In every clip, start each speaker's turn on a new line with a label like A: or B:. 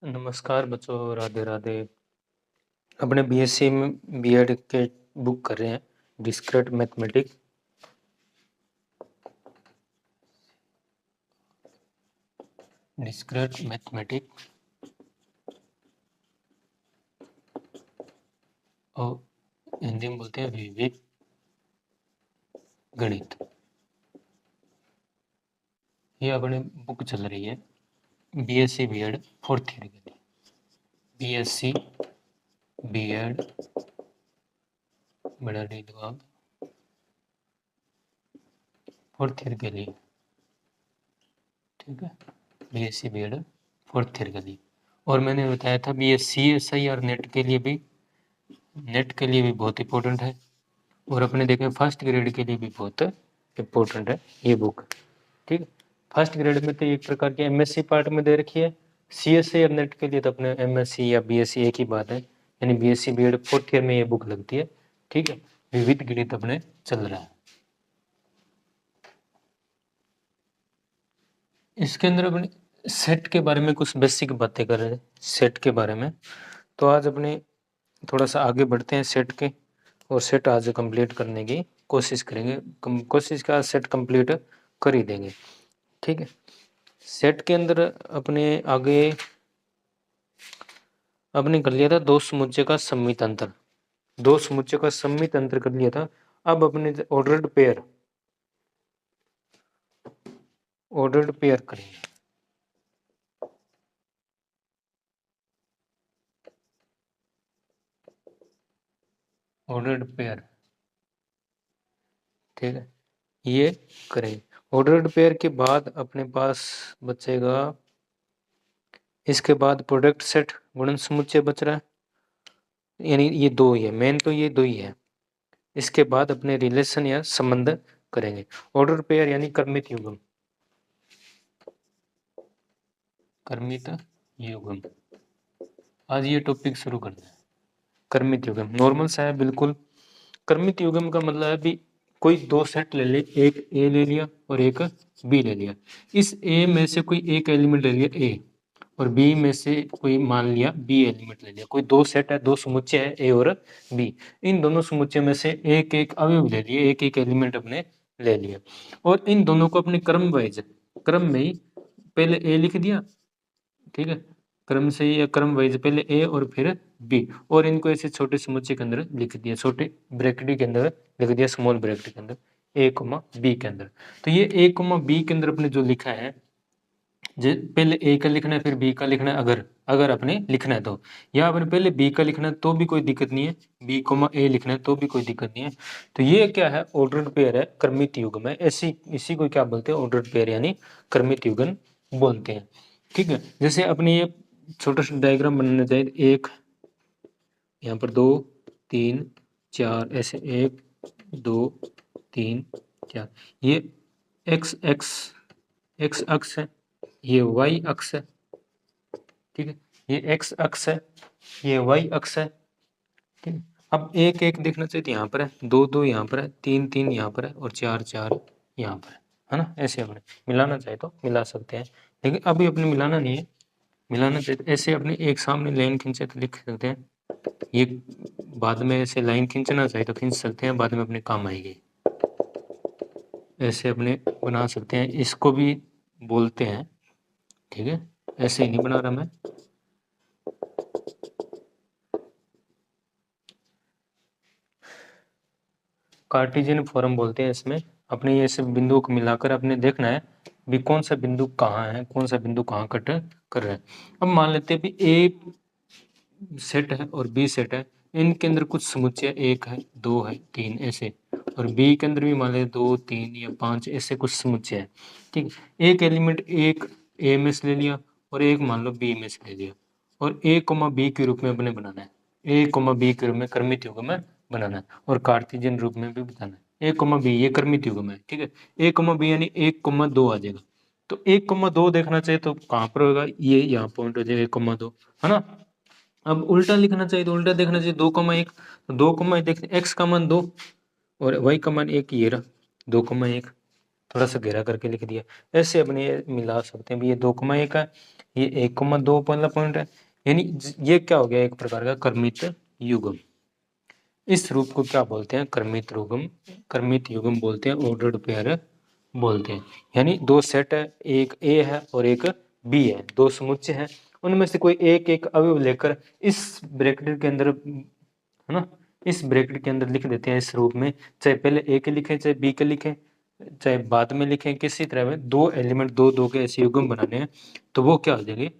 A: नमस्कार बच्चों, राधे राधे। अपने बीएससी में बीएड के बुक कर रहे हैं डिस्क्रीट मैथमेटिक्स। और हिंदी में बोलते हैं विविध गणित। ये अपनी बुक चल रही है बीएससी बीएड फोर्थ ईयर के लिए। बीएससी बीएड बड़ा नहीं दो आप फोर्थ ईयर के लिए, ठीक है। बीएससी बीएड फोर्थ ईयर के लिए। और मैंने बताया था बीएससी एसआई और नेट के लिए भी बहुत इंपॉर्टेंट है। और अपने देखें फर्स्ट ग्रेड के लिए भी बहुत इम्पोर्टेंट है ये बुक, ठीक है। फर्स्ट ग्रेड में तो एक प्रकार की एमएससी पार्ट में दे रखी है। सीएससी और नेट के लिए तो अपने एमएससी या बीएससी एक ही बात है, यानी बीएससी बीएड फोर्थ ईयर में ये बुक लगती है, ठीक है। विविध गणित अपने चल रहा है। इसके अंदर अपने सेट के बारे में कुछ बेसिक बातें कर रहे हैं, सेट के बारे में। तो आज अपने थोड़ा सा आगे बढ़ते हैं सेट के, और सेट आज कंप्लीट करने की कोशिश करेंगे। कोशिश का सेट कंप्लीट कर ही देंगे, ठीक है। सेट के अंदर अपने आगे अपने कर लिया था दो समुच्चय का सम्मित अंतर, दो समुच्चय का सम्मित अंतर कर लिया था। अब अपने ऑर्डर्ड पेयर करेंगे। ऑर्डर्ड पेयर, ठीक है, ये करेंगे। ऑर्डर्ड पेयर के बाद अपने पास बचेगा, इसके बाद प्रोडक्ट सेट गुणन समुच्चय बच रहा है, यानी ये दो ही है, मेन तो ये दो ही है। इसके बाद अपने रिलेशन या संबंध करेंगे। ऑर्डर पेयर यानी क्रमित युग्म, क्रमित युग्म। आज ये टॉपिक शुरू करना है। क्रमित युग्म नॉर्मल सा है बिल्कुल। क्रमित युग्म का मतलब है भी कोई दो सेट ले ले, एक ए ले लिया और एक बी ले लिया। इस ए में से कोई एक एलिमेंट ले लिया ए, और बी में से कोई मान लिया बी एलिमेंट ले लिया। कोई दो सेट है, दो समुच्चय है ए और बी। इन दोनों समुच्चय में से एक एक अवयव ले लिए, एक एक एलिमेंट अपने ले लिया, और इन दोनों को अपने क्रम वाइज, क्रम में ही पहले ए लिख दिया, ठीक है, क्रम से ही या क्रम वाइज पहले ए और फिर बी, और इनको ऐसे छोटे समुच्चय के अंदर लिख दिया, छोटे ब्रैकेट के अंदर लिख दिया, स्मॉल ब्रैकेट के अंदर ए कोमा बी के अंदर। तो ये ए कोमा बी के अंदर अपने जो लिखा है, जो पहले ए का लिखना है फिर बी का लिखना है, अगर अपने लिखना है तो, या अपने पहले बी का लिखना है तो भी कोई दिक्कत नहीं है, बी कोमा ए लिखना है तो भी कोई दिक्कत नहीं है। तो ये क्या है, ऑर्डर्ड पेयर है, क्रमित युग्म है। ऐसी इसी को क्या बोलते हैं, ऑर्डर्ड पेयर यानी क्रमित युग्म बोलते हैं, ठीक है। जैसे अपने ये छोटा सा डायग्राम बनाना चाहिए, एक यहाँ पर दो तीन चार, ऐसे एक दो तीन चार, ये एक्स एक्स एक्स अक्ष है, ये वाई अक्ष है, ठीक है, ये एक्स अक्ष है, ये वाई अक्ष है, ठीक है। अब एक एक देखना चाहिए तो यहाँ पर है, दो दो यहाँ पर है, तीन तीन यहाँ पर है, और चार चार यहाँ पर है ना। ऐसे अपने मिलाना चाहे तो मिला सकते हैं, लेकिन अभी अपने मिलाना नहीं है। मिलाना चाहिए तो ऐसे अपने एक सामने लाइन खींचे तो लिख सकते हैं, ये बाद में ऐसे लाइन खींचना चाहिए तो खींच सकते हैं, बाद में अपने काम आएगी। ऐसे अपने बना सकते हैं, इसको भी बोलते हैं, ठीक है। ऐसे ही नहीं बना रहा मैं, कार्टेशियन फॉर्म बोलते हैं इसमें। अपने ये सब बिंदुओं को मिलाकर अपने देखना है भी कौन सा बिंदु कहाँ है, कौन सा बिंदु कहाँ कट कर रहा है। अब मान लेते हैं भी ए सेट है और बी सेट है, इनके अंदर कुछ समुच्चय एक है, दो है, तीन ऐसे, और बी के अंदर भी मान लेते दो तीन या पांच ऐसे कुछ समुच्चय है, ठीक है। एक एलिमेंट एक ए में से ले लिया और एक मान लो बी में से ले लिया, और ए कोमा बी के रूप में अपने बनाना है, ए कोमा बी के रूप में क्रमित युग्म में बनाना है, और कार्टेशियन रूप में भी बताना है। ए कोमा बी ये क्रमित युग्म है, ठीक है। ए कोमा बी यानी 1,2 आ जाएगा। तो 1,2 देखना चाहिए तो कहाँ पर होगा, ये यहाँ पॉइंट हो जाएगा 1,2, है ना। अब उल्टा लिखना चाहिए तो उल्टा देखना चाहिए, 2,1, 2,1 देख, एक्स का मान 2 और वाई का मान 1, ये रहा 2,1, थोड़ा सा घेरा करके लिख दिया। ऐसे अपने ये मिला सकते हैं भी, ये 2,1 है, ये 1,2 वाला पॉइंट है, यानी ये क्या हो गया, एक प्रकार का क्रमित युग्म। इस रूप को क्या बोलते हैं, क्रमित युग्म, क्रमित युग्म बोलते हैं, ऑर्डर्ड पेयर बोलते हैं। यानी दो सेट है, एक ए है और एक बी है, दो समुच्चय हैं, उनमें से कोई एक एक अवयव लेकर इस ब्रैकेट के अंदर, है ना, इस ब्रैकेट के अंदर लिख देते हैं इस रूप में, चाहे पहले ए के लिखें चाहे बी के लिखें चाहे बाद में लिखें, किसी तरह में दो एलिमेंट दो दो के ऐसे युग्म बनाने हैं तो वो क्या हो जाएंगे,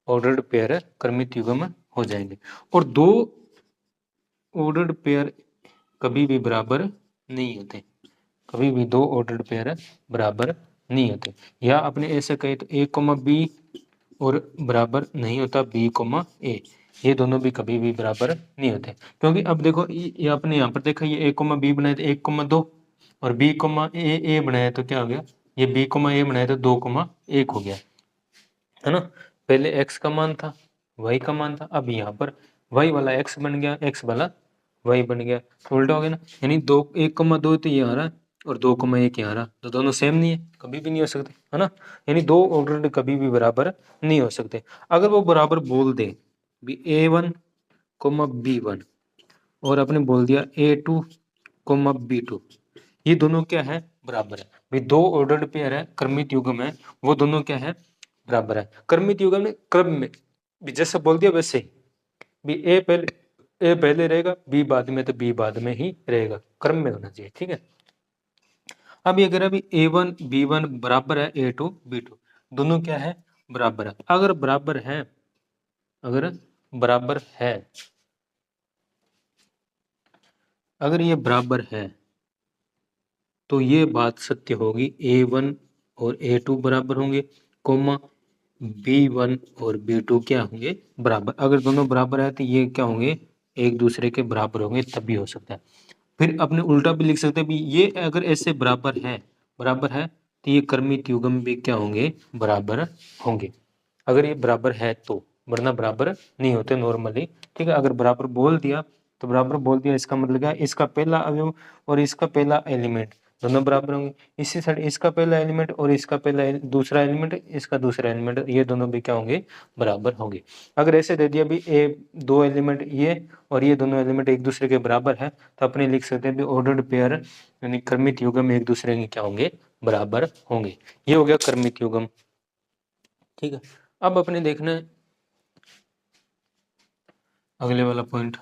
A: ऑर्डर्ड पेयर क्रमित युग्म हो जाएंगे। और दो ऑर्डर्ड पेयर कभी भी बराबर नहीं होते, कभी भी दो ऑर्डर्ड पेयर बराबर नहीं होते। या अपने ऐसे कहे तो ए कोमा बी और बराबर नहीं होता बी कोमा ए, ये दोनों भी कभी भी बराबर नहीं होते। क्योंकि अब देखो ये अपने यहाँ पर देखा, ये ए कोमा बी बनाए तो 1,2 और बी कोमा ए बनाया तो क्या हो गया, ये बी कोमा ए बनाया तो 2,1 हो गया, है ना। पहले x का मान था, y का मान था, अब यहाँ पर y वाला x बन गया, x वाला y बन गया, तो उल्टा हो गया ना। यानी 1,2 तो ये आ रहा है और 2,1 यहाँ आ रहा, तो दोनों सेम नहीं है, कभी भी नहीं हो सकते, है ना। यानी दो ऑर्डर कभी भी बराबर नहीं हो सकते। अगर वो बराबर बोल दे भी A1, B1 और आपने बोल दिया A2, B2, ये दोनों क्या है, बराबर है भाई। दो ऑर्डर्ड पेयर है, क्रमित युग्म है, वो दोनों क्या है, बराबर है। क्रमित युग्म में क्रम में भी जैसे बोल दिया वैसे ही भी, ए पहले रहेगा, बी बाद में, तो बी बाद में ही रहेगा, क्रम में होना चाहिए, ठीक है। अब ये कह रहा है भी A1 B1 बराबर है A2 B2, दोनों क्या है, बराबर है। अगर बराबर है, अगर बराबर है, अगर ये बराबर है तो ये बात सत्य होगी, A1 और A2 बराबर होंगे, कोमा B1 और B2 क्या होंगे, बराबर। अगर दोनों बराबर है तो ये क्या होंगे, एक दूसरे के बराबर होंगे, तभी हो सकता है। फिर अपने उल्टा भी लिख सकते हैं भी, ये अगर ऐसे बराबर है, बराबर है तो ये क्रमित युग्म भी क्या होंगे, बराबर होंगे। अगर ये बराबर है तो, वरना बराबर नहीं होते नॉर्मली, ठीक है। अगर बराबर बोल दिया तो बराबर बोल दिया, इसका मतलब क्या है, इसका पहला अवयव और इसका पहला एलिमेंट दोनों बराबर होंगे। इसी साइड इसका पहला एलिमेंट और इसका पहला दूसरा एलिमेंट, इसका दूसरा एलिमेंट, ये दोनों भी क्या होंगे, बराबर होंगे। अगर ऐसे दे दिया भी ए दो एलिमेंट ये और ये दोनों एलिमेंट एक दूसरे के बराबर है, तो अपने लिख सकते हैं भी ऑर्डर्ड पेयर यानी क्रमित युग्म एक दूसरे के क्या होंगे, बराबर होंगे। ये हो गया क्रमित युग्म, ठीक है। अब अपने देखना है अगले वाला पॉइंट,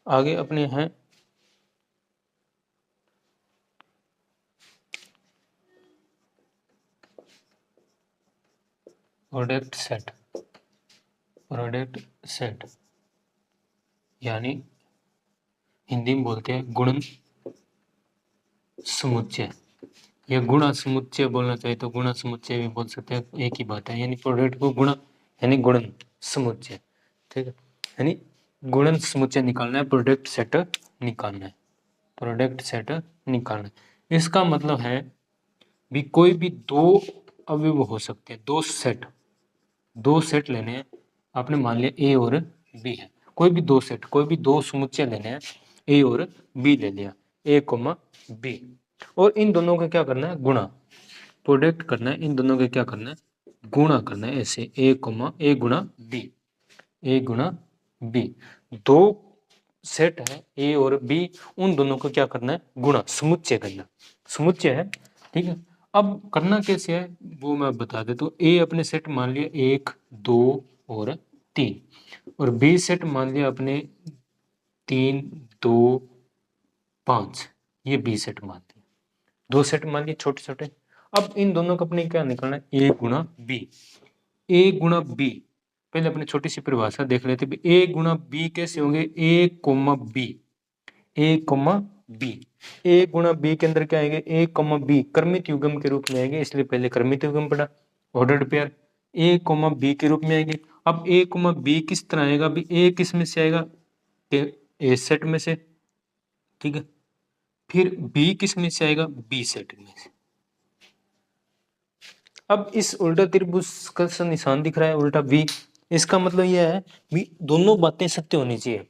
A: आगे अपने हैं प्रोडक्ट सेट, प्रोडक्ट सेट यानी हिंदी में बोलते हैं गुणन समुच्चय, या गुणा समुच्चय बोलना चाहिए तो गुणा समुच्चय भी बोल सकते हैं, एक ही बात है। यानी प्रोडक्ट को गुणा यानी गुणन समुच्चय, ठीक है। यानी गुणन समुच्चय निकालना है, प्रोडक्ट सेट निकालना है, प्रोडक्ट सेट निकालना है। इसका मतलब है भी कोई भी दो अवयव हो सकते हैं, दो सेट लेने हैं। आपने मान लिया ए और बी है, कोई भी दो सेट, कोई भी दो समुच्चय लेने हैं, ए और बी ले लिया, ए कोमा बी, और इन दोनों का क्या करना है, गुणा, प्रोडक्ट करना है, इन दोनों का क्या करना है, गुणा करना है। ऐसे ए कोमा ए गुणा बी, ए गुणा बी, दो सेट है ए और बी, उन दोनों को क्या करना है, गुणा, समुच्चय करना, समुच्चय है, ठीक है। अब करना कैसे है वो मैं बता देता हूँ। ए अपने सेट मान लिया 1 2 और 3, और बी सेट मान लिया अपने 3 2 5, ये बी सेट मान लिया, दो सेट मान लिए छोटे छोटे। अब इन दोनों को अपने क्या निकालना है, ए गुणा बी, ए गुणा बी। पहले अपने छोटी सी परिभाषा देख लेते हैं, ए गुणा बी कैसे होंगे, ए कोमा बी, ए कोमा बी, ए गुणा बी के अंदर क्या आएंगे, ए कोमा बी क्रमित युग्म के रूप में आएंगे, इसलिए पहले क्रमित युग्म पढ़ा, ऑर्डर्ड पेयर, ए कोमा बी के रूप में आएंगे। अब ए कोमा बी किस तरह आएगा, भी ए किस में से आएगा, ए सेट में से, ठीक है। फिर बी किस में से आएगा, बी सेट में से। अब इस उल्टा त्रिभुज का निशान दिख रहा है, उल्टा वी, इसका मतलब यह है भी दोनों बातें सत्य होनी चाहिए,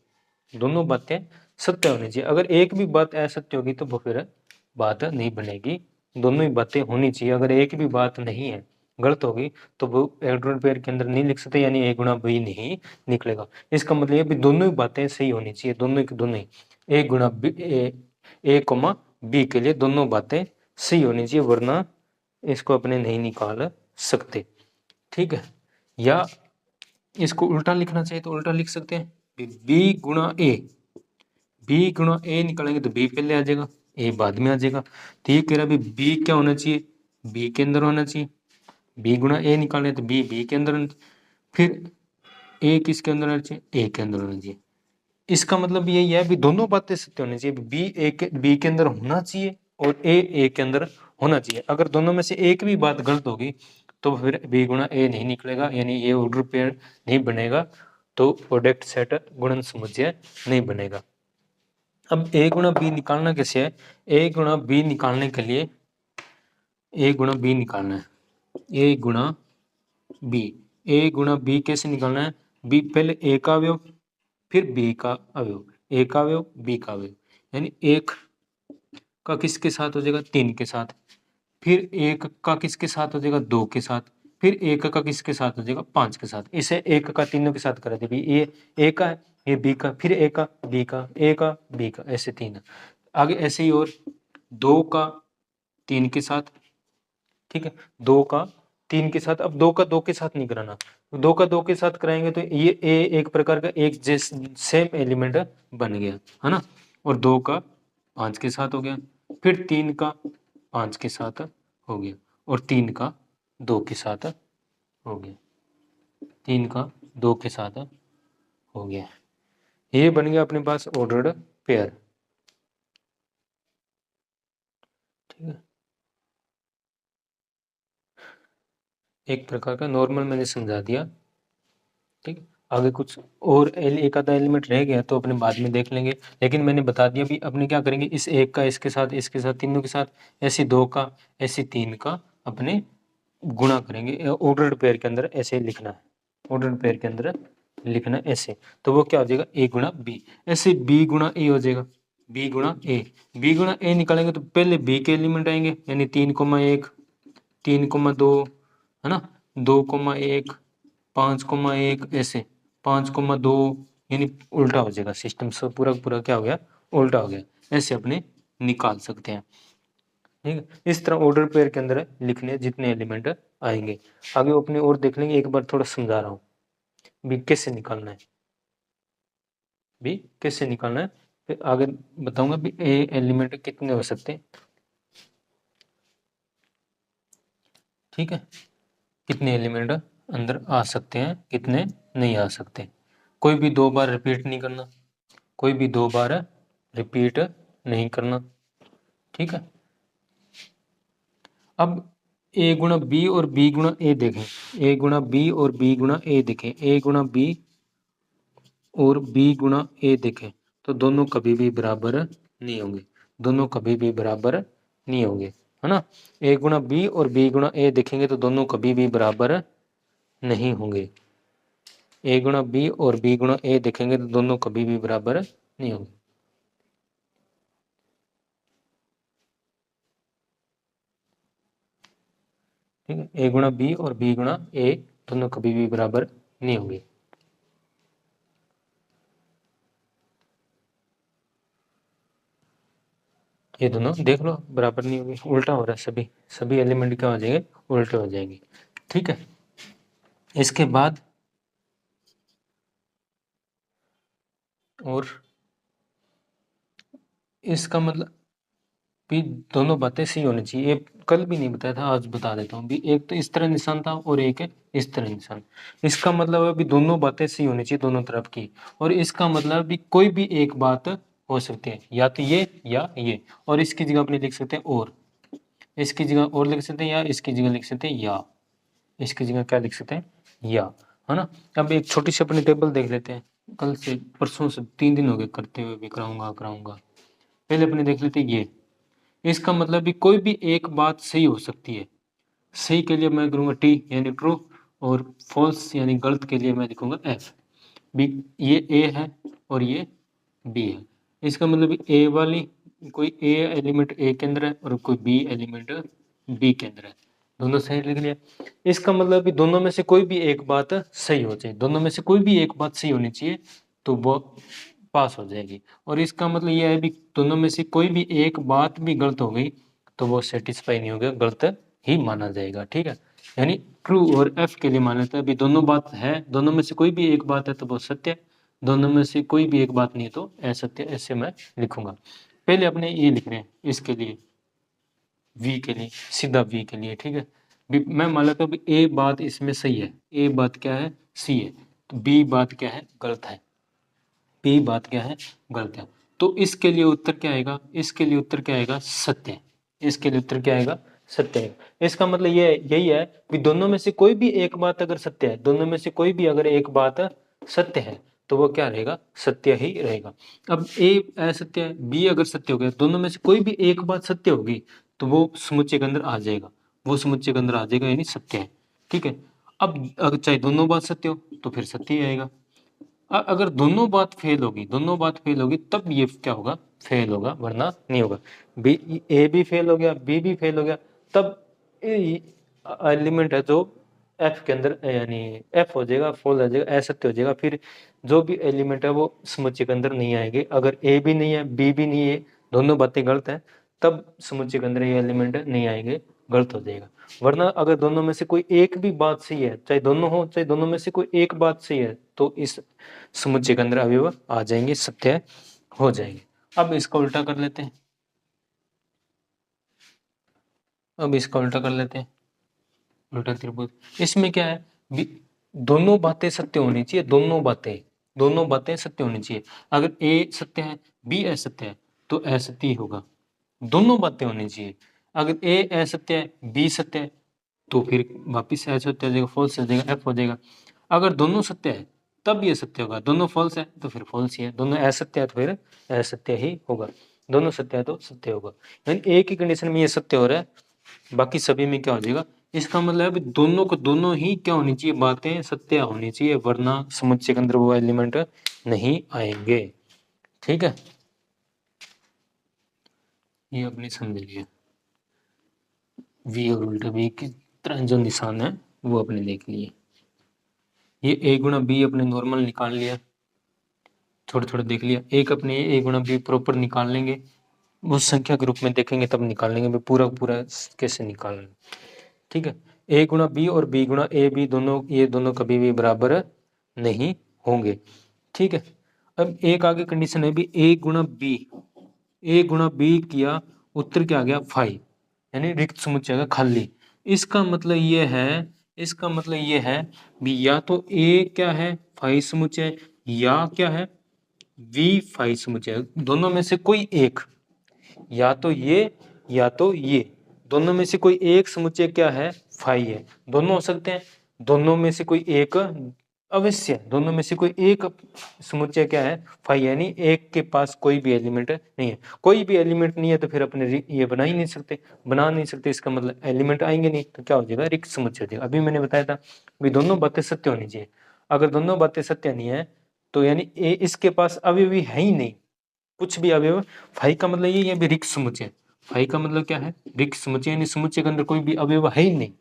A: दोनों बातें सत्य होनी चाहिए। अगर एक भी बात असत्य होगी तो वो फिर बात नहीं बनेगी, दोनों ही बातें होनी चाहिए। अगर एक भी बात नहीं है, गलत होगी, तो वो इलेक्ट्रॉन पेयर के अंदर नहीं लिख सकते, यानी ए गुणा बी नहीं निकलेगा। इसका मतलब ये भी दोनों ही बातें सही होनी चाहिए, दोनों की दोनों ही, ए गुणा बी, ए कोमा बी के लिए दोनों बातें सही होनी चाहिए, वरना इसको अपने नहीं निकाल सकते। ठीक है, या इसको उल्टा लिखना चाहिए तो उल्टा लिख सकते हैं, बी गुणा ए, बी गुणा ए निकालेंगे तो बी पहले आ जाएगा, ए बाद में आ जाएगा। तो ये कह रहा है बी क्या होना चाहिए, बी के अंदर होना चाहिए, बी गुणा ए निकालें तो बी बी के अंदर होना चाहिए, फिर ए किसके अंदर होना चाहिए, ए के अंदर होना चाहिए। इसका मतलब यही है भी दोनों बातें सत्य होनी चाहिए, बी के अंदर होना चाहिए और ए के अंदर होना चाहिए। अगर दोनों में से एक भी बात गलत होगी तो फिर बी गुणा ए नहीं निकलेगा, यानी ये ऑर्डर पेयर नहीं बनेगा, तो प्रोडक्ट सेट गुणन समुच्चय नहीं बनेगा। अब ए गुणा बी निकालना कैसे है, ए गुणा बी निकालने के लिए ए गुणा बी निकालना है, ए गुणा बी, ए गुणा बी कैसे निकालना है, बी पहले ए का अवयव फिर बी का अवयव, ए का अवयव बी का अवयव, यानी एक का किसके साथ हो जाएगा, 3 के साथ, फिर एक का किसके साथ हो जाएगा, 2 के साथ, फिर एक का किसके साथ हो जाएगा, 5 के साथ। इसे एक का तीनों के साथ करा दे, ये ए का है, ये बी का, फिर ए का बी का, ए का बी का, ऐसे 3 आगे, ऐसे ही और 2 का 3 के साथ, ठीक है, 2 का 3 के साथ। अब 2 का 2 के साथ नहीं कराना, 2 का 2 के साथ कराएंगे तो ये ए एक प्रकार का एक सेम एलिमेंट बन गया है ना, और 2 का 5 के साथ हो गया, फिर 3 का 5 के साथ हो गया, और 3 का 2 के साथ हो गया, 3 का 2 के साथ हो गया। ये बन गया अपने पास ऑर्डर्ड पेयर। ठीक है, एक प्रकार का नॉर्मल मैंने समझा दिया। ठीक है, आगे कुछ और एक आधा एलिमेंट रह गया तो अपने बाद में देख लेंगे, लेकिन मैंने बता दिया भी अपने क्या करेंगे, इस एक का इसके साथ तीनों के साथ, ऐसे 2 का ऐसे 3 का अपने गुणा करेंगे। ऑर्डर्ड पेयर के अंदर ऐसे लिखना है, ऑर्डर्ड पेयर के अंदर लिखना ऐसे, तो वो क्या हो जाएगा, ए गुणा बी, ऐसे बी गुणा ए हो जाएगा, बी गुणा ए, बी गुणा ए निकालेंगे तो पहले बी के एलिमेंट आएंगे, यानी 3,1, 3,2 है ना, 2,1, 5,1, ऐसे 5,2, यानी उल्टा हो जाएगा सिस्टम, सब पूरा पूरा क्या हो गया, उल्टा हो गया, ऐसे अपने निकाल सकते हैं। ठीक है, इस तरह ऑर्डर पेयर के अंदर लिखने जितने एलिमेंट आएंगे। आगे अपने और देख लेंगे, एक बार थोड़ा समझा रहा हूँ भी कैसे निकालना है, भी कैसे निकालना है, फिर आगे बताऊंगा भी ए एलिमेंट कितने हो सकते हैं। ठीक है, कितने एलिमेंट अंदर आ सकते हैं, कितने नहीं आ सकते। कोई भी 2 बार रिपीट नहीं करना, कोई भी 2 बार रिपीट नहीं करना। ठीक है, अब ए गुणा बी और बी गुणा ए देखें, ए गुणा बी और बी गुणा ए देखें, ए गुणा बी और बी गुणा ए देखें, तो दोनों कभी भी बराबर नहीं होंगे, दोनों कभी भी बराबर नहीं होंगे, है ना। ए गुणा बी और बी गुणा ए देखेंगे तो दोनों कभी भी बराबर नहीं होंगे, ए गुणा बी और बी गुणा ए देखेंगे तो दोनों कभी भी बराबर नहीं होंगे। ठीक है, ए गुणा बी और बी गुणा ए दोनों कभी भी बराबर नहीं होंगे। ये दोनों देख लो बराबर नहीं होंगे, उल्टा हो रहा है, सभी सभी एलिमेंट क्या हो जाएंगे, उल्टे हो जाएंगे। ठीक है, इसके बाद और इसका मतलब भी दोनों बातें सही होनी चाहिए, ये कल भी नहीं बताया था, आज बता देता हूँ भी, एक तो इस तरह निशान था और एक है इस तरह निशान। इसका मतलब है भी दोनों बातें सही होनी चाहिए दोनों तरफ की, और इसका मतलब भी कोई भी एक बात हो सकती है, या तो ये या ये, और इसकी जगह अपने लिख सकते हैं और, इसकी जगह और लिख सकते हैं, या इसकी जगह लिख सकते हैं या, इसकी जगह क्या लिख सकते हैं, या, है ना। अब एक छोटी सी अपनी टेबल देख लेते हैं, कल से परसों से 3 दिन हो गए करते हुए भी, कराऊंगा कराऊंगा। पहले अपने देख लेते हैं ये, इसका मतलब भी कोई भी एक बात सही हो सकती है, सही के लिए मैं करूंगा टी यानी ट्रू, और फॉल्स यानी गलत के लिए मैं लिखूंगा एफ। बी ये ए है और ये बी है। इसका मतलब ए वाली कोई ए एलिमेंट ए के अंदर है और कोई बी एलिमेंट बी के अंदर है, दोनों सही लिख लिया। इसका मतलब कि दोनों में से कोई भी एक बात सही हो चाहिए, दोनों में से कोई भी एक बात सही होनी चाहिए तो वो पास हो जाएगी। और इसका मतलब यह है भी दोनों में से कोई भी एक बात भी गलत हो गई तो वो सेटिस्फाई नहीं होगा, गलत ही माना जाएगा। ठीक है, यानी ट्रू और एफ के लिए मान लेते हैं अभी दोनों बात है, दोनों में से कोई भी एक बात है तो वो सत्य है, दोनों में से कोई भी एक बात नहीं है तो असत्य। ऐसे मैं लिखूंगा। पहले अपने ये लिख रहे हैं इसके लिए वी के लिए, सीधा वी के लिए। ठीक है, मैं मान लेता हूँ ए बात इसमें सही है, ए बात क्या है सी है, तो बी बात क्या है गलत है, बी बात क्या है गलत है। तो इसके लिए उत्तर क्या आएगा, इसके लिए उत्तर क्या आएगा सत्य, इसके लिए उत्तर क्या आएगा सत्य है। इसका मतलब ये यही है कि दोनों में से कोई भी एक बात अगर सत्य है, दोनों में से कोई भी अगर एक बात सत्य है तो वो क्या रहेगा सत्य ही रहेगा। अब ए असत्य है, बी अगर सत्य हो गया, दोनों में से कोई भी एक बात सत्य होगी तो वो समुच्चय के अंदर आ जाएगा, वो समुच्चय के अंदर आ जाएगा यानी सत्य है। ठीक है, अब अगर चाहे दोनों बात सत्य हो तो फिर सत्य ही आएगा। अगर दोनों बात फेल होगी, दोनों बात फेल होगी तब ये क्या होगा फेल होगा, वरना नहीं होगा। बी ए भी फेल हो गया, बी भी फेल हो गया, तब एलिमेंट है जो एफ के अंदर यानी एफ हो जाएगा, फॉल हो जाएगा, असत्य हो जाएगा। फिर जो भी एलिमेंट है वो समुच्चय के अंदर नहीं आएंगे। अगर ए भी नहीं है बी भी नहीं है, दोनों बातें गलत है, तब समुच्चय के अंदर ये एलिमेंट नहीं आएंगे, गलत हो जाएगा। वरना अगर दोनों में से कोई एक भी बात सही है, चाहे दोनों हो चाहे दोनों में से कोई एक बात सही है, तो इस समुच्चय के अंदर अवयव आ जाएंगे, सत्य हो जाएंगे। अब इसका उल्टा कर लेते हैं, अब इसका उल्टा कर लेते हैं, उल्टा त्रिभुज। इसमें क्या है दोनों बातें सत्य होनी चाहिए, दोनों बातें सत्य होनी चाहिए। अगर ए सत्य है बी असत्य है तो असत्य ही होगा, दोनों बातें होनी चाहिए। अगर ए असत्य है बी सत्य है तो फिर वापिस असत्य हो जाएगा, फॉल्स हो जाएगा, एफ हो जाएगा। अगर दोनों सत्य है तब ये सत्य होगा, दोनों फॉल्स है तो फिर फॉल्स ही है, दोनों असत्य है तो फिर असत्य ही होगा, दोनों सत्य है तो सत्य होगा। यानी एक ही कंडीशन में ये सत्य हो रहा है, बाकी सभी में क्या हो जाएगा। इसका मतलब है दोनों को दोनों ही क्या होनी चाहिए बातें सत्य होनी चाहिए, वरना समुच्चय के अंदर वो एलिमेंट नहीं आएंगे। ठीक है, ये अपनी समझ लिए। वी और उल्टा वी की तरह जो निशान है वो अपने देख लिए। ये ए गुणा बी अपने नॉर्मल निकाल लिया, थोड़े थोड़े देख लिया। एक अपने ए गुणा बी प्रॉपर निकाल लेंगे, वो संख्या के रूप में देखेंगे तब निकाल लेंगे पूरा पूरा कैसे निकालना। ठीक है, ए गुणा बी और बी गुणा ए बी दोनों, ये दोनों कभी भी बराबर नहीं होंगे। ठीक है, अब एक आगे कंडीशन है भी ए गुणा बी, ए गुणा बी किया, उत्तर क्या आ गया 5, यानी रिक्त समुच्चय का खाली। इसका मतलब ये है, इसका मतलब ये है भी या तो ए क्या है 5 समुच्चय या क्या है वी 5 समुच्चय, दोनों में से कोई एक, या तो ये या तो ये, दोनों में से कोई एक समुच्चय क्या है 5 है। दोनों हो सकते हैं, दोनों में से कोई एक अवश्य, दोनों में से कोई एक समुच्चय क्या है 5, यानी एक के पास कोई भी एलिमेंट नहीं है। कोई भी एलिमेंट नहीं है तो फिर अपने ये बना ही नहीं सकते, बना नहीं सकते, इसका मतलब एलिमेंट आएंगे नहीं तो क्या हो जाएगा रिक्त समुच्चय हो जाएगा। अभी मैंने बताया था भी दोनों बातें सत्य होनी चाहिए, अगर दोनों बातें सत्य नहीं है तो यानी इसके पास अवयवी है ही नहीं, कुछ भी अवयव। फाई का मतलब ये है रिक्त समुच्चय, फाई का मतलब क्या है रिक्त समुच्चय, यानी समुच्चय के अंदर कोई भी अवयव है ही नहीं,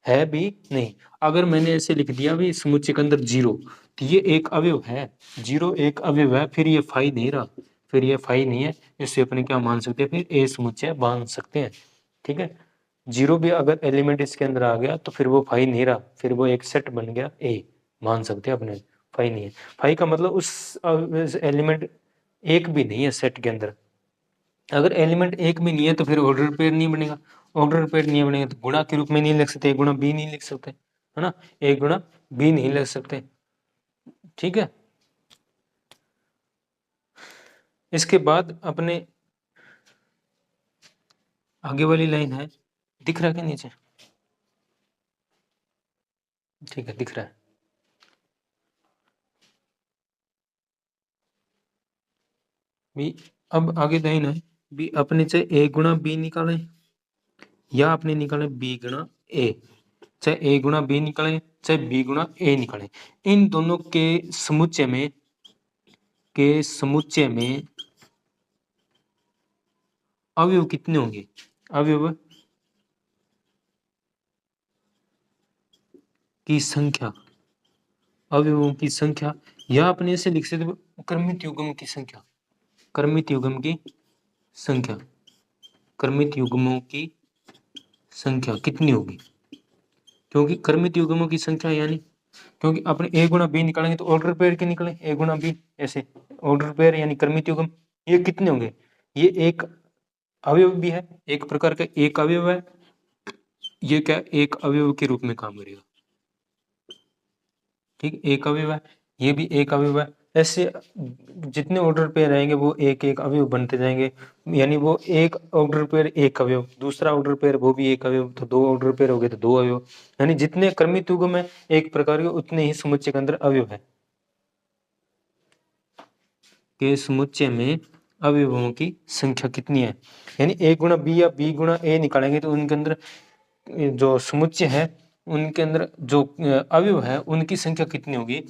A: है भी नहीं। अगर मैंने ऐसे लिख दिया भी समुच्चय के अंदर 0 तो ये एक अवयव है, 0 एक अवयव है, फिर ये फाई नहीं रहा, फिर ये फाई नहीं है, इससे अपने क्या मान सकते हैं फिर ए समुच्चय मान सकते हैं। ठीक है, 0 भी अगर एलिमेंट इसके अंदर आ गया तो फिर वो फाई नहीं रहा, फिर वो एक सेट बन गया, ए मान सकते हैं अपने, फाई नहीं है। फाई का मतलब उस एलिमेंट एक भी नहीं है सेट के अंदर। अगर एलिमेंट एक भी नहीं है तो फिर ऑर्डर पेयर नहीं बनेगा, ऑर्डर पेयर नहीं बनेगा तो गुणा के रूप में नहीं लिख सकते, गुणा बी नहीं लिख सकते, है ना, ए गुणा बी नहीं लिख सकते। ठीक है, इसके बाद अपने आगे वाली लाइन है, दिख रहा है क्या नीचे, ठीक है दिख रहा है। भी अब आगे लाइन है भी अपने से ए गुणा बी निकालें या अपने निकालें बी गुणा ए, चाहे ए गुणा बी निकले चाहे बी गुणा ए निकले, इन दोनों के समुच्चय में अवयव कितने होंगे? अवयव की संख्या, अवयवों की संख्या, या अपने ऐसे लिख सकते क्रमित युग्म की संख्या, क्रमित युग्म की संख्या, क्रमित युग्मों की संख्या कितनी होगी? क्योंकि क्रमित युग्मों की संख्या यानी, क्योंकि अपने ए गुणा बी निकालेंगे तो ऑर्डर पेयर के निकले, ए गुणा बी ऐसे ऑर्डर पेयर यानी क्रमित युग्म, ये कितने होंगे? ये एक अवयव भी है, एक प्रकार का एक अवयव है, ये क्या एक अवयव के रूप में काम करेगा, ठीक, एक अवयव है, ये भी एक अवयव है, ऐसे जितने ऑर्डर पेयर रहेंगे वो एक एक अवयव बनते जाएंगे, यानी वो एक ऑर्डर पेयर एक अवयव, दूसरा ऑर्डर पेयर वो भी एक अवयव, तो दो ऑर्डर पेयर हो गए तो दो अवयव, यानी जितने क्रमित युग्म है एक प्रकार के उतने ही समुच्चय के अंदर अवयव है, के समुच्चय में अवयवों की संख्या कितनी है, यानी ए गुणा बी या बी गुणा ए निकालेंगे तो उनके अंदर जो समुच्चय है उनके अंदर जो अवयव है उनकी संख्या कितनी होगी,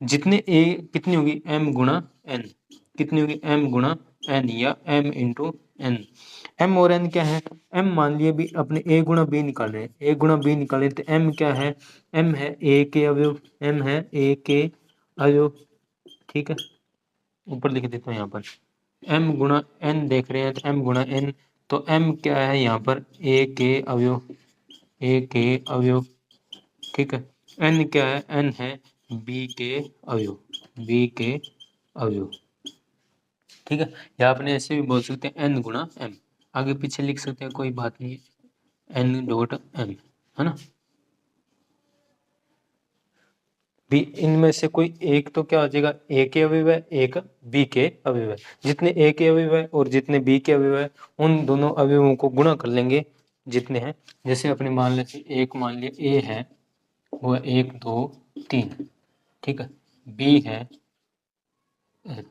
A: जितने ए कितनी होगी m गुणा n, कितनी होगी m गुणा n या m इंटू n, m और n क्या है, m मान लिए भी अपने a गुणा b निकाले, a गुणा b निकाले तो m क्या है, m है a के अवयव, m है a के अवयव, ठीक है, ऊपर लिख देता हूँ यहाँ पर m गुणा n देख रहे हैं तो m गुणा n, तो m क्या है यहाँ पर a के अवयव, a के अवयव, ठीक है, n क्या है, n है b के अवयव, b के अवयव, ठीक है, या आपने ऐसे भी बोल सकते हैं n गुणा m, आगे पीछे लिख सकते हैं कोई बात नहीं, n डॉट m, है ना, भी इनमें से कोई एक तो क्या हो जाएगा, a के अवयव है, एक b के अवयव है, जितने a के अवयव है और जितने b के अवयव है उन दोनों अवयवों को गुणा कर लेंगे जितने हैं, जैसे अपने मान लेते एक मान लिया a है वो 1 2 3, ठीक है, b है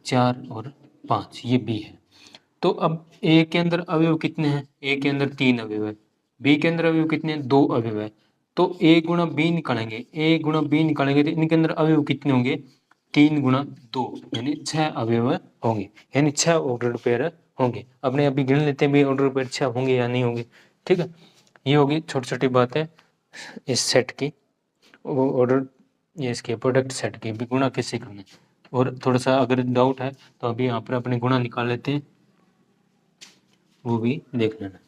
A: 4 और 5, ये b है, तो अब a के अंदर अवयव कितने हैं, a के अंदर 3 अवयव है, b के अंदर अवयव कितने हैं, 2 अवयव है, तो a गुणा b निकालेंगे, a गुणा b निकालेंगे तो इनके अंदर अवयव कितने होंगे, 3 गुणा 2 यानी 6 अवयव होंगे, यानी 6 ऑर्डर पेयर होंगे, अपने अभी गिन लेते हैं भी ऑर्डर पेयर 6 होंगे या नहीं होंगे, ठीक है, ये होगी छोटी छोटी बातें इस सेट की, ऑर्डर ये इसके प्रोडक्ट सेट के भी गुणा कैसे करना है, और थोड़ा सा अगर डाउट है तो अभी यहाँ पर अपने गुणा निकाल लेते हैं, वो भी देख लेना।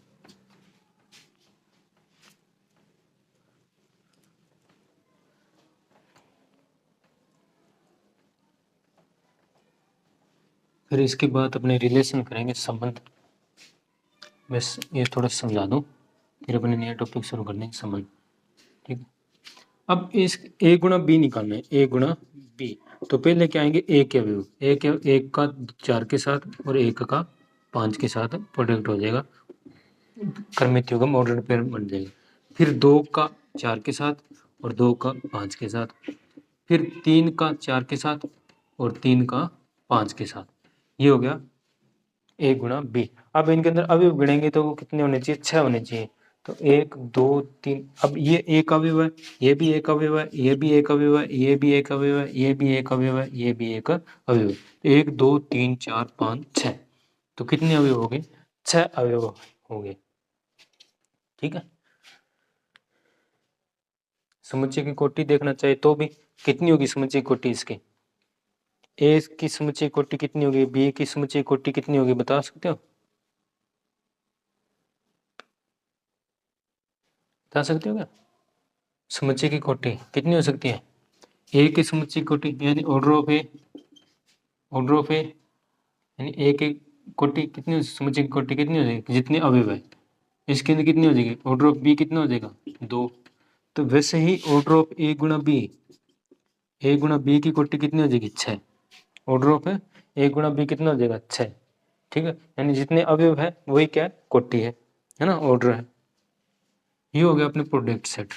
A: फिर इसके बाद अपने रिलेशन करेंगे, संबंध, बस ये थोड़ा समझा दूँ फिर अपने नया टॉपिक शुरू करने के संबंध, ठीक है, अब इस a गुणा बी निकालना है, a गुणा बी, तो पहले क्या आएंगे a के अवयव, एक का 4 के साथ और एक का 5 के साथ प्रोडक्ट हो जाएगा, क्रमित युग्म ऑर्डर पेयर बन जाएगा, फिर 2 का 4 के साथ और 2 का 5 के साथ, फिर 3 का 4 के साथ और 3 का 5 के साथ, ये हो गया a गुणा बी। अब इनके अंदर अवयव गिनेंगे तो वो कितने होने चाहिए, 6 होने चाहिए, तो 1 2 3, अब ये एक अवयव है, ये भी एक अवयव है, ये भी एक अवयव है, ये भी एक अवयव है, ये भी एक अवयव है, ये भी एक अवयव है, 1 2 3 4 5 6, तो कितने अवयव हो गए, 6 अवयव हो गए, ठीक है, समुच्चय की कोटि देखना चाहिए तो भी कितनी होगी समुच्चय कोटि इसकी, ए की समुच्चय कोटि कितनी होगी, बी की समुच्चय कोटि कितनी होगी, बता सकते हो, बता सकते हो क्या, समुच्चय की कोटि कितनी हो सकती है, ए की समुच्चय कोटि यानी order of a, order of a यानी ए की कोटि कितनी, समुच्चय की कोटि कितनी हो जाएगी, जितने अवयव है, इसके अंदर कितनी हो जाएगी, ऑर्डर ऑफ बी कितना हो जाएगा 2, तो वैसे ही ऑर्डर ऑफ ए गुणा बी, ए गुणा बी की कोटि कितनी हो जाएगी 6, ऑर्डर ऑफ ए गुणा बी कितना हो जाएगा 6, ठीक है, यानी जितने अवयव है वही क्या है, कोटि है ना, ऑर्डर है, ये हो गया अपने प्रोडक्ट सेट।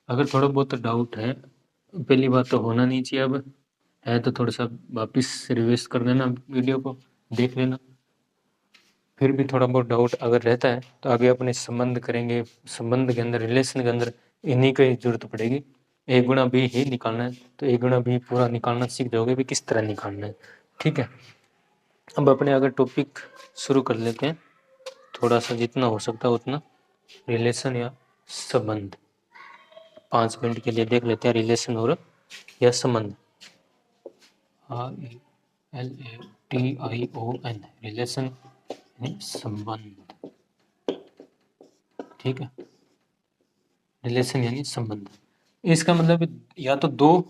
A: अगर थोड़ा बहुत डाउट है, पहली बात तो होना नहीं चाहिए, अब है तो थोड़ा सा वापस रिवाइज कर देना, वीडियो को देख लेना, फिर भी थोड़ा बहुत डाउट अगर रहता है तो आगे अपने संबंध करेंगे, संबंध के अंदर, रिलेशन के अंदर इन्हीं की जरूरत पड़ेगी। a गुणा बी ही निकालना है तो a गुणा बी पूरा निकालना सीख जाओगे भी किस तरह निकालना है। ठीक है, अब अपने अगर टॉपिक शुरू कर लेते हैं, थोड़ा सा जितना हो सकता है उतना रिलेशन या संबंध 5 मिनट के लिए देख लेते हैं। रिलेशन और या संबंध, RELATION, रिलेशन संबंध। ठीक है, रिलेशन यानी संबंध, इसका मतलब या तो दो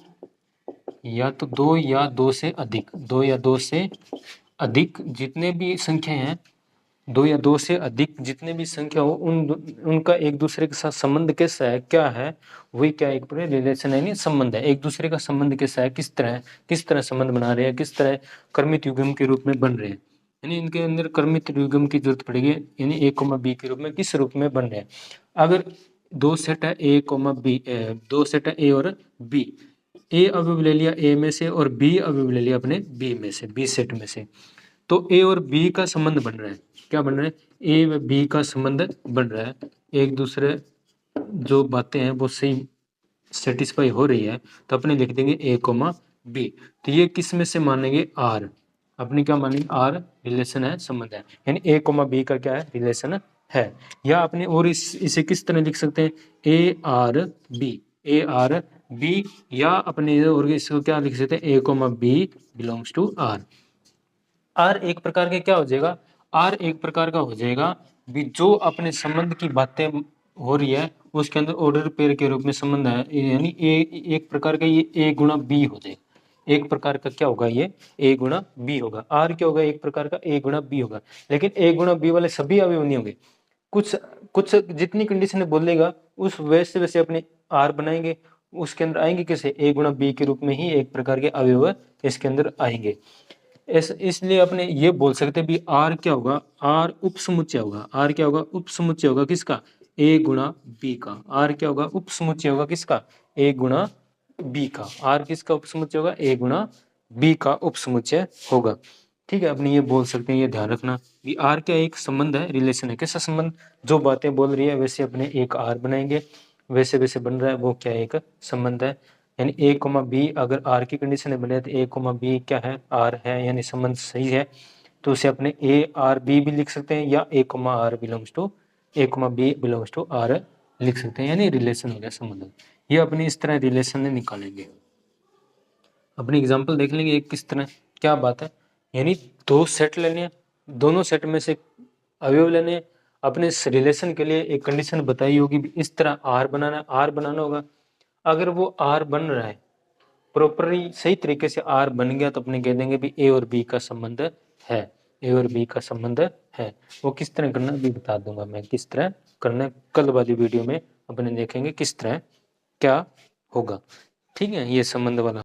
A: या दो से अधिक, दो या दो से अधिक जितने भी संख्या हैं, दो या दो से अधिक जितने भी संख्या हो उनका एक दूसरे के साथ संबंध कैसा है, क्या है, वही क्या एक रिलेशन यानी संबंध है। एक दूसरे का संबंध कैसा है, किस तरह संबंध बना रहे हैं, किस तरह कर्मित युग्म के रूप में बन रहे हैं, यानी इनके अंदर कर्मित युग्म की जरूरत पड़ेगी, यानी a, b के रूप में किस रूप में बन रहे हैं। अगर दो सेट है a, b, दो सेट है a और b, a अवयव ले लिया a में से और b अवयव ले लिया अपने b में से, b सेट में से, तो a और b का संबंध बन रहा है। क्या बन रहा है, a व b का संबंध बन रहा है, एक दूसरे जो बातें हैं वो सही सेटिस्फाई हो रही है, तो अपने लिख देंगे a, b। तो ये किस में से मानेंगे, r, अपने क्या मानेंगे, r रिलेशन है, संबंध है, यानी a, b का क्या है, रिलेशन है। या अपने और इसे किस तरह लिख सकते हैं, a r b, या अपने और इसको क्या लिख सकते हैं, a, b belongs to r। R एक प्रकार के क्या हो जाएगा, आर एक प्रकार का हो जाएगा भी जो अपने संबंध की बातें हो रही है उसके अंदर ऑर्डर पेयर के रूप में संबंध है, यानी ए एक प्रकार का ये ए गुणा बी हो जाएगा। एक प्रकार का क्या होगा, ये ए गुणा बी होगा। आर क्या होगा, एक प्रकार का ए गुणा बी होगा। लेकिन ए गुणा बी वाले सभी अवयव नहीं होंगे, कुछ कुछ जितनी कंडीशन बोलेगा उस वैसे वैसे अपने आर बनाएंगे, उसके अंदर आएंगे कैसे, ए गुणा बी के रूप में ही एक प्रकार के अवयव इसके अंदर आएंगे। इसलिए अपने ये बोल सकते हैं भी आर क्या होगा, आर उपसमुच्चय होगा। आर क्या होगा, उपसमुच्चय होगा किसका, ए गुणा बी का। आर क्या होगा, उपसमुच्चय होगा किसका, ए गुणा बी का। आर किसका उपसमुच्चय होगा, ए गुणा बी का उपसमुच्चय होगा। ठीक है, अपने ये बोल सकते हैं, ये ध्यान रखना भी आर क्या एक संबंध है, रिलेशन है। कैसा संबंध, जो बातें बोल रही है वैसे अपने एक आर बनाएंगे, वैसे वैसे बन रहा है वो क्या एक संबंध है। यानी a, b अगर r की कंडीशन में बने तो a, b क्या है, r है, यानी संबंध सही है। तो उसे अपने a r b भी लिख सकते हैं, या a, r belongs to a, b belongs to r लिख सकते हैं, यानी रिलेशन हो गया, संबंध। ये अपनी इस तरह रिलेशन निकालेंगे। अपनी एग्जाम्पल देख लेंगे एक किस तरह, क्या बात है, यानी दो सेट लेने हैं, दोनों सेट में से अवयव लेने हैं। अपने रिलेशन के लिए एक कंडीशन बताई होगी, इस तरह आर बनाना है, आर बनाना होगा। अगर वो आर बन रहा है प्रॉपरली सही तरीके से आर बन गया तो अपने कह देंगे भी ए और बी का संबंध है, ए और बी का संबंध है। वो किस तरह करना भी बता दूंगा मैं, किस तरह करना कल वाली वीडियो में अपने देखेंगे किस तरह क्या होगा। ठीक है, ये संबंध वाला